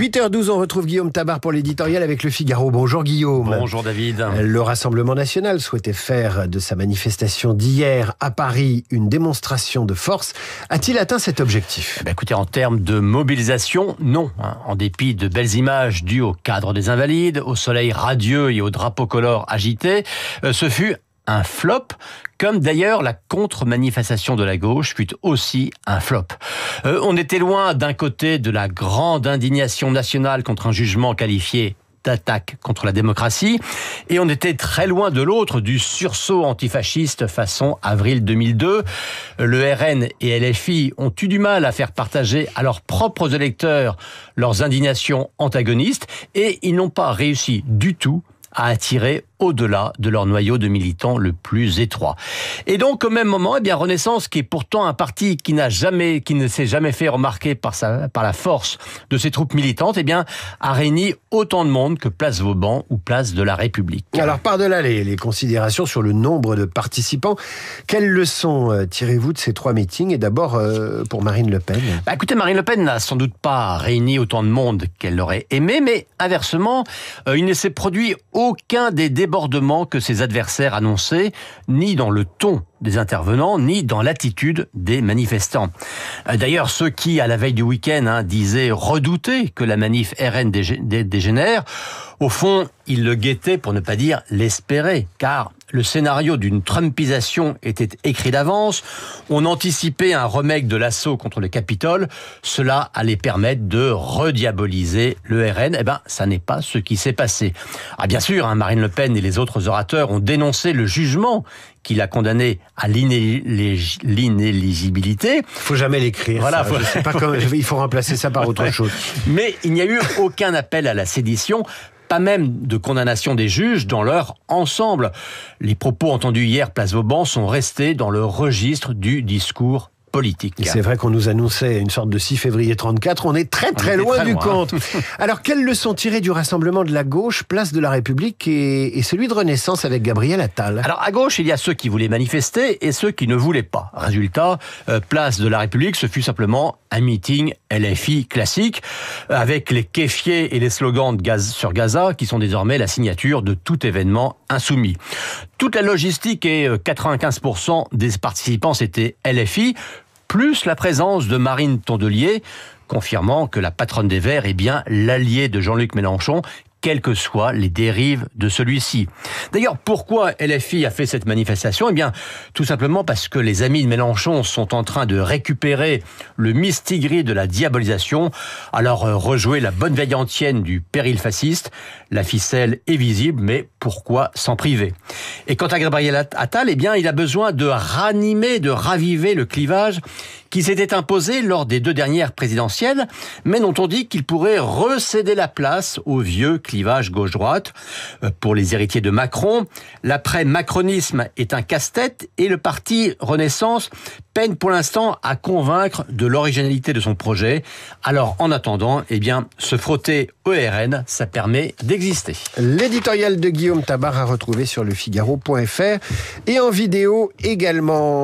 8h12, on retrouve Guillaume Tabar pour l'éditorial avec Le Figaro. Bonjour Guillaume. Bonjour David. Le Rassemblement National souhaitait faire de sa manifestation d'hier à Paris une démonstration de force. A-t-il atteint cet objectif ? Écoutez, en termes de mobilisation, non. En dépit de belles images dues au cadre des Invalides, au soleil radieux et au drapeau color agité, ce fut un flop, comme d'ailleurs la contre-manifestation de la gauche fut aussi un flop. On était loin d'un côté de la grande indignation nationale contre un jugement qualifié d'attaque contre la démocratie, et on était très loin de l'autre du sursaut antifasciste façon avril 2002. Le RN et LFI ont eu du mal à faire partager à leurs propres électeurs leurs indignations antagonistes, et ils n'ont pas réussi du tout à attirer au-delà de leur noyau de militants le plus étroit. Et donc, au même moment, Renaissance, qui est pourtant un parti qui ne s'est jamais fait remarquer par la force de ses troupes militantes, a réuni autant de monde que Place Vauban ou Place de la République. Alors, par-delà les considérations sur le nombre de participants, quelles leçons tirez-vous de ces 3 meetings ? Et d'abord, pour Marine Le Pen. Écoutez, Marine Le Pen n'a sans doute pas réuni autant de monde qu'elle l'aurait aimé, mais inversement, il ne s'est produit aucun des débordements que ses adversaires annonçaient, ni dans le ton des intervenants, ni dans l'attitude des manifestants. D'ailleurs, ceux qui, à la veille du week-end, disaient redouter que la manif RN dégénère, au fond, ils le guettaient, pour ne pas dire l'espéraient, car le scénario d'une trumpisation était écrit d'avance, on anticipait un remake de l'assaut contre le Capitole, cela allait permettre de rediaboliser le RN. Ça n'est pas ce qui s'est passé. Bien sûr, Marine Le Pen et les autres orateurs ont dénoncé le jugement qui l'a condamné à l'inéligibilité. Faut jamais l'écrire. Voilà, je sais pas comment, il faut remplacer ça par autre chose. Mais il n'y a eu aucun appel à la sédition, pas même de condamnation des juges dans leur ensemble. Les propos entendus hier Place Vauban sont restés dans le registre du discours politique. C'est vrai qu'on nous annonçait une sorte de 6 février 34, on est très loin du compte. Alors, quelles leçons tirées du rassemblement de la gauche, Place de la République et celui de Renaissance avec Gabriel Attal ? Alors, à gauche, il y a ceux qui voulaient manifester et ceux qui ne voulaient pas. Résultat, Place de la République, ce fut simplement un meeting LFI classique, avec les kéfiers et les slogans sur Gaza, qui sont désormais la signature de tout événement insoumis. Toute la logistique et 95% des participants, c'était LFI, plus la présence de Marine Tondelier, confirmant que la patronne des Verts est bien l'allié de Jean-Luc Mélenchon, quelles que soient les dérives de celui-ci. D'ailleurs, pourquoi LFI a fait cette manifestation ? Tout simplement parce que les amis de Mélenchon sont en train de récupérer le mistigris de la diabolisation, alors rejouer la bonne vieille antienne du péril fasciste. La ficelle est visible, mais pourquoi s'en priver ? Et quant à Gabriel Attal, il a besoin de ranimer, de raviver le clivage qui s'était imposé lors des 2 dernières présidentielles, mais dont on dit qu'il pourrait recéder la place au vieux clivage gauche-droite. Pour les héritiers de Macron, l'après-macronisme est un casse-tête et le parti Renaissance peine pour l'instant à convaincre de l'originalité de son projet. Alors, en attendant, se frotter au RN, ça permet d'exister. L'éditorial de Guillaume Tabar à retrouver sur lefigaro.fr et en vidéo également.